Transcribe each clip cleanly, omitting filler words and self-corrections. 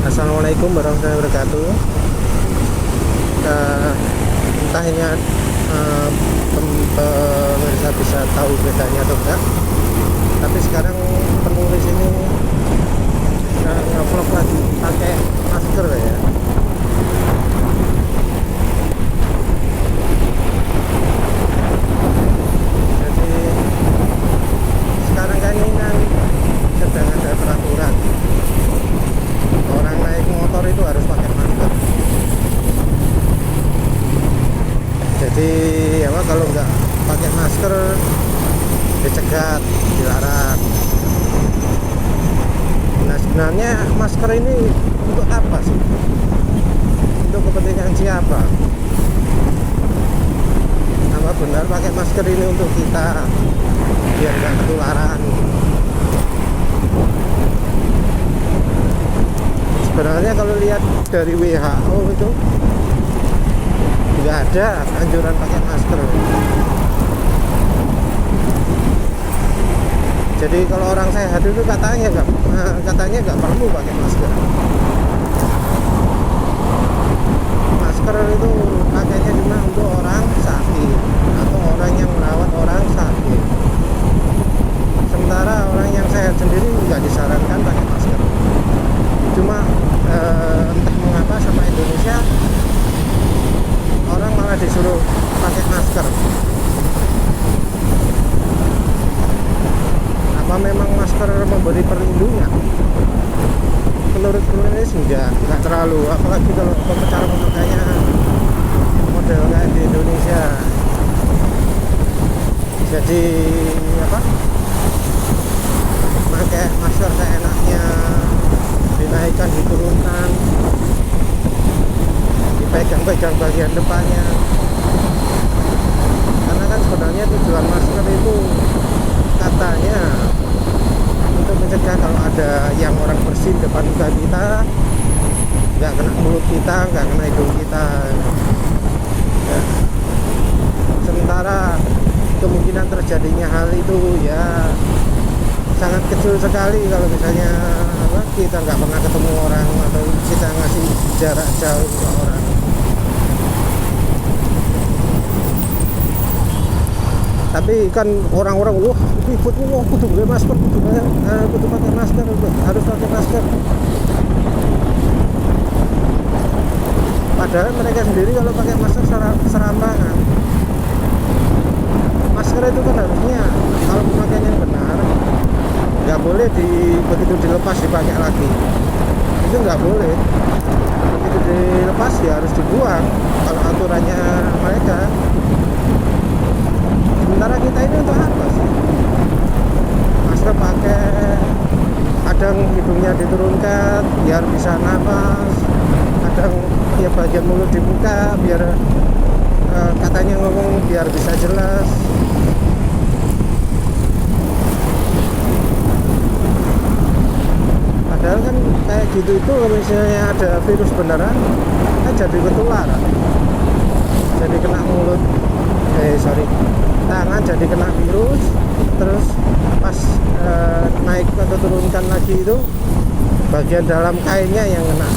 Assalamualaikum warahmatullahi wabarakatuh. Entah ini pemirsa bisa tahu bedanya atau enggak, tapi sekarang penulis ini ngevlog lagi pakai masker ya. Jadi sekarang kan ini kan sedang ada peraturan orang naik motor itu harus pakai masker. Jadi kalau nggak pakai masker dicegat, dilarang. Nah, sebenarnya masker ini untuk apa sih? Untuk kepentingan siapa? Apa benar pakai masker ini untuk kita biar nggak ketularan? Sebenarnya kalau lihat dari WHO itu nggak ada anjuran pakai masker. Jadi kalau orang sehat itu katanya nggak perlu pakai masker. Masker itu pakainya cuma untuk orang sakit atau orang yang merawat orang sakit. Sementara orang yang sehat sendiri nggak disarankan pakai masker. Cuma entah mengapa sama Indonesia orang malah disuruh pakai masker. Apa memang masker memberi perlindungan? Menurut penulis enggak terlalu, apalagi kalau cara pemakainya model kayak di Indonesia. Jadi pakai masker seenaknya, dinaikkan, diturunkan, dipegang-pegang bagian depannya. Karena kan sebenarnya tujuan masker itu katanya untuk mencegah kalau ada yang orang bersin depan muka kita, nggak kena mulut kita, nggak kena hidung kita ya. Sementara kemungkinan terjadinya hal itu ya sangat kecil sekali kalau misalnya kita nggak pernah ketemu orang atau kita ngasih jarak jauh ke orang. Tapi kan orang-orang ribut, kudu pakai masker, kudu pakai masker, harus pakai masker. Padahal mereka sendiri kalau pakai masker serampangan. Masker itu kan harusnya kalau pemakaian yang benar nggak boleh begitu dilepas dipakai lagi. Itu nggak boleh. Begitu dilepas ya harus dibuang kalau aturannya mereka. Sementara kita ini untuk apa sih? Masker pakai, kadang hidungnya diturunkan biar bisa nafas, kadang ya bagian mulut dibuka biar katanya ngomong biar bisa jelas. Padahal kan kayak gitu itu kalau misalnya ada virus beneran kan jadi ketularan, jadi kena mulut tangan jadi kena virus, terus pas naik atau turunkan lagi itu bagian dalam kainnya yang kena.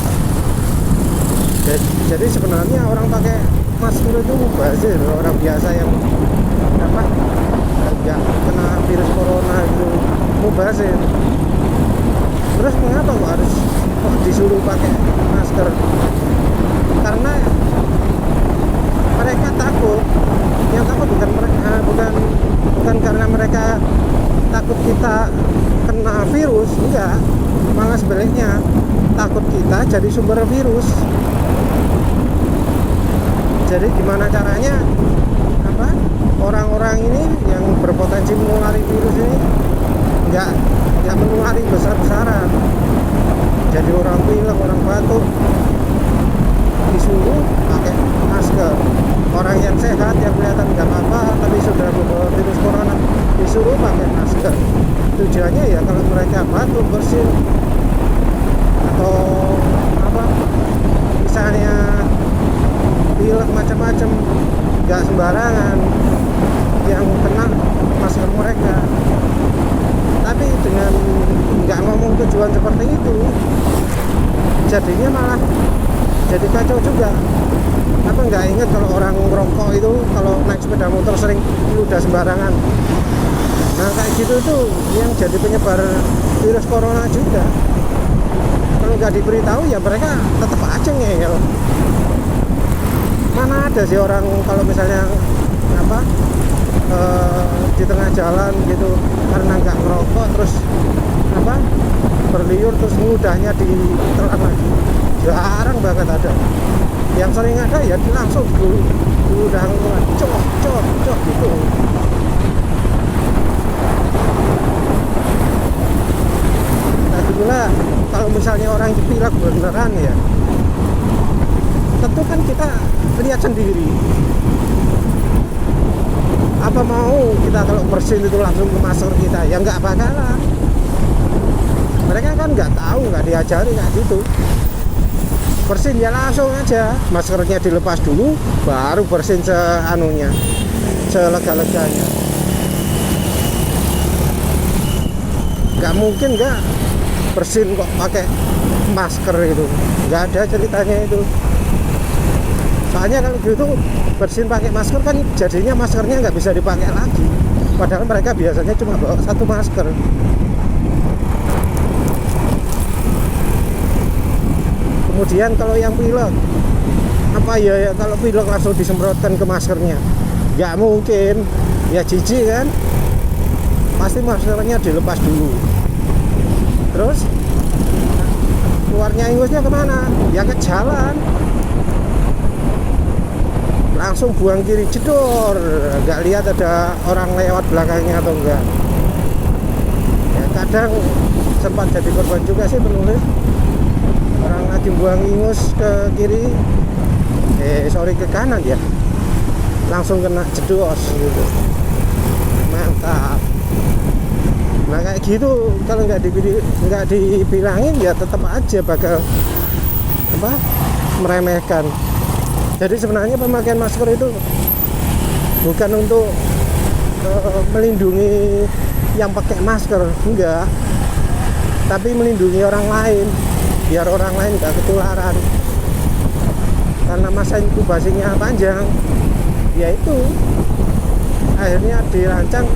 Jadi sebenarnya orang pakai masker itu mubazir, orang biasa yang nggak kena virus corona itu mubazir. Terus mengapa kok disuruh pakai masker? Karena mereka takut. Yang takut bukan karena mereka takut kita kena virus, enggak. Malah sebaliknya takut kita jadi sumber virus. Jadi gimana caranya orang-orang ini yang berpotensi menulari virus ini nggak menulari besar-besaran. Jadi orang pilek, orang batuk disuruh pakai masker. Orang yang sehat yang kelihatan nggak apa-apa tapi sudah membawa virus corona disuruh pakai masker. Tujuannya ya kalau mereka batuk, bersin atau misalnya pilek macam-macam, nggak sembarangan yang kena masker mereka. Tapi dengan nggak ngomong tujuan seperti itu, jadinya malah jadi kacau juga. Apa nggak ingat kalau orang ngerokok itu kalau naik sepeda motor sering ludah sembarangan. Nah kayak gitu tuh yang jadi penyebar virus corona juga. Kalau nggak diberitahu ya mereka tetap aja ngeyel. Mana ada sih orang kalau misalnya apa di tengah jalan gitu karena nggak ngerokok terus apa berliur terus ngudahnya ditelan lagi. Jarang banget ada. Yang sering ada ya langsung udah cok gitu. Nah gitulah kalau misalnya orang pilek beneran ya tentu kan kita lihat sendiri. Apa mau kita kalau bersin itu langsung ke masker kita? Ya nggak bakalan. Mereka kan nggak tahu, nggak diajari kayak gitu. Bersin ya langsung aja, maskernya dilepas dulu, baru bersin seanunya, selega-leganya. Nggak mungkin nggak bersin kok pakai masker itu, nggak ada ceritanya itu. Soalnya kalau gitu bersin pakai masker kan jadinya maskernya nggak bisa dipakai lagi. Padahal mereka biasanya cuma bawa satu masker. Kemudian kalau yang pilek, apa ya kalau pilek langsung disemprotkan ke maskernya? Nggak mungkin, ya jijik kan? Pasti maskernya dilepas dulu. Terus keluarnya ingusnya kemana? Ya ke jalan. Langsung buang kiri jedor, nggak lihat ada orang lewat belakangnya atau enggak. Ya kadang sempat jadi korban juga sih penulis. Orang lagi buang ingus ke kiri, ke kanan ya, langsung kena jedos gitu. Mantap. Nah kayak gitu kalau nggak dibilangin ya tetap aja bakal apa meremehkan. Jadi sebenarnya pemakaian masker itu bukan untuk melindungi yang pakai masker, enggak, tapi melindungi orang lain, biar orang lain nggak ketularan. Karena masa inkubasinya panjang, yaitu akhirnya dirancang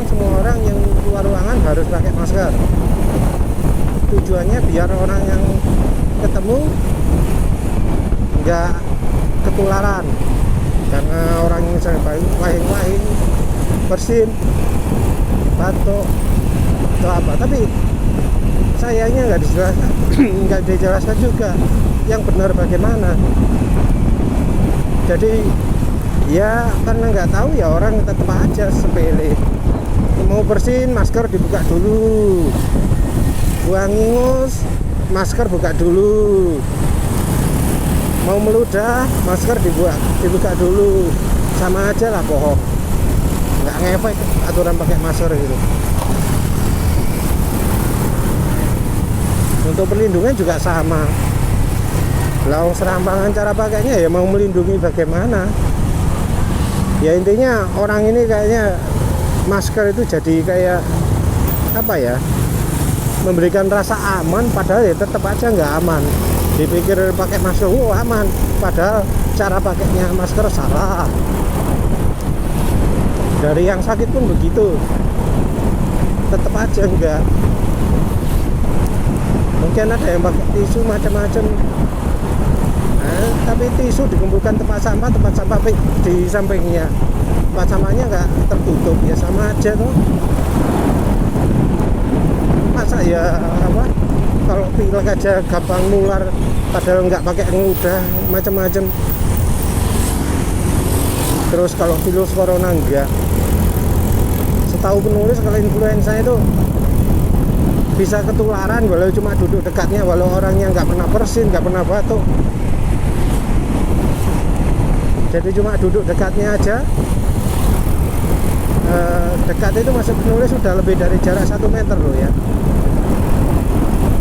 semua orang yang keluar ruangan harus pakai masker. Tujuannya biar orang yang ketemu nggak ketularan, karena orang yang misalnya wahing bersin batuk atau apa, tapi sayangnya nggak dijelaskan juga yang benar bagaimana. Jadi ya karena nggak tahu ya orang tetap aja sepele. Mau bersin masker dibuka dulu, buang ingus masker buka dulu, mau meludah masker dibuka dulu. Sama aja lah bohong, nggak ngefek aturan pakai masker gitu. Untuk perlindungan juga sama. Lalu serampangan cara pakainya ya mau melindungi bagaimana. Ya intinya orang ini kayaknya masker itu jadi kayak apa ya, memberikan rasa aman padahal ya tetap aja nggak aman. Dipikir pakai masker aman, padahal cara pakainya masker salah. Dari yang sakit pun begitu, tetap aja enggak. Mungkin ada yang pakai tisu macam-macam, nah, tapi tisu dikumpulkan tempat sampah di sampingnya, tempat sampahnya nggak tertutup, ya sama aja tuh. Masa ya apa, kalau pilek aja gampang nular padahal nggak pakai ngudah macam-macam. Terus kalau virus corona enggak. Setahu penulis kalau influenza itu bisa ketularan walau cuma duduk dekatnya, walau orangnya nggak pernah bersin, nggak pernah batuk. Jadi cuma duduk dekatnya aja. Dekat itu masuk penulis sudah lebih dari jarak 1 meter loh ya.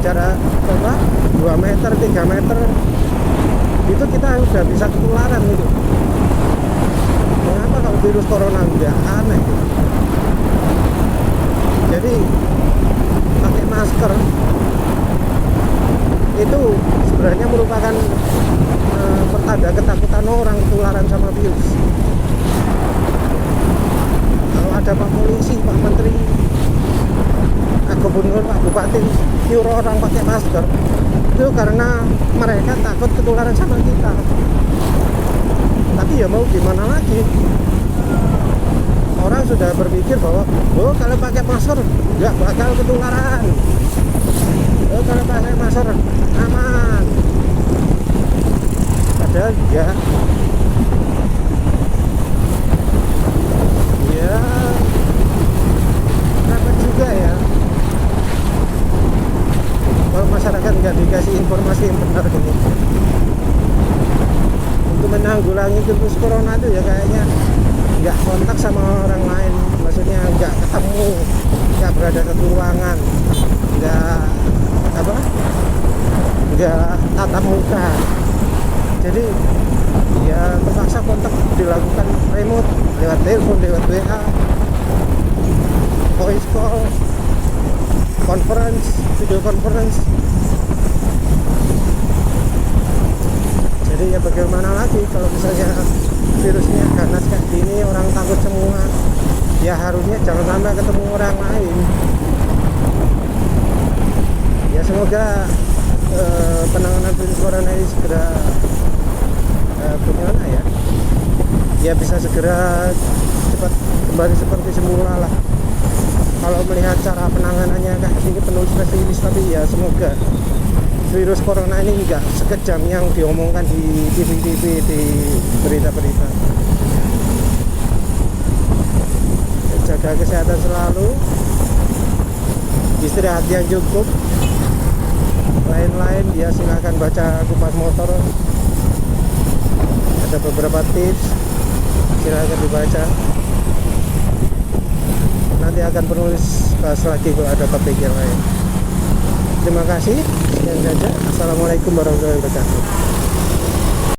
Jarak 2 meter, 3 meter itu kita udah bisa ketularan gitu. Mengapa kalau virus corona enggak? Aneh gitu. Jadi pakai masker itu sebenarnya merupakan pertanda ketakutan orang ketularan sama virus. Kalau ada Pak Polisi, Pak Menteri, Pak Gubernur, Pak Bupati nyuruh orang pakai masker, itu karena mereka takut ketularan sama kita. Tapi ya mau gimana lagi, orang sudah berpikir bahwa kalau pakai masker nggak bakal ketularan, kalau pakai masker aman. Padahal ya dapat juga ya kalau masyarakat nggak dikasih informasi yang benar gini. Untuk menanggulangi virus corona itu ya kayaknya nggak kontak sama orang lain, maksudnya nggak ketemu, nggak berada satu ruangan, nggak tatap muka. Jadi ya terpaksa kontak dilakukan remote, lewat telepon, lewat WA, voice call, conference, video conference. Jadi ya bagaimana lagi kalau misalnya virusnya ganas kayak gini, orang takut semua, ya harusnya jangan sampai ketemu orang lain. Ya semoga penanganan virus corona ini segera bagaimana ya bisa segera cepat kembali seperti semula lah. Kalau melihat cara penanganannya kayak gini penuh spesialis, tapi ya semoga virus corona ini enggak sekejam yang diomongkan di TV-TV, di berita-berita. Jaga kesehatan selalu, istirahat yang cukup. Lain-lain ya silakan baca Kupas Motor, ada beberapa tips, silakan dibaca. Nanti akan penulis bahas lagi kalau ada topik yang lain. Terima kasih, sekian saja. Assalamualaikum warahmatullahi wabarakatuh.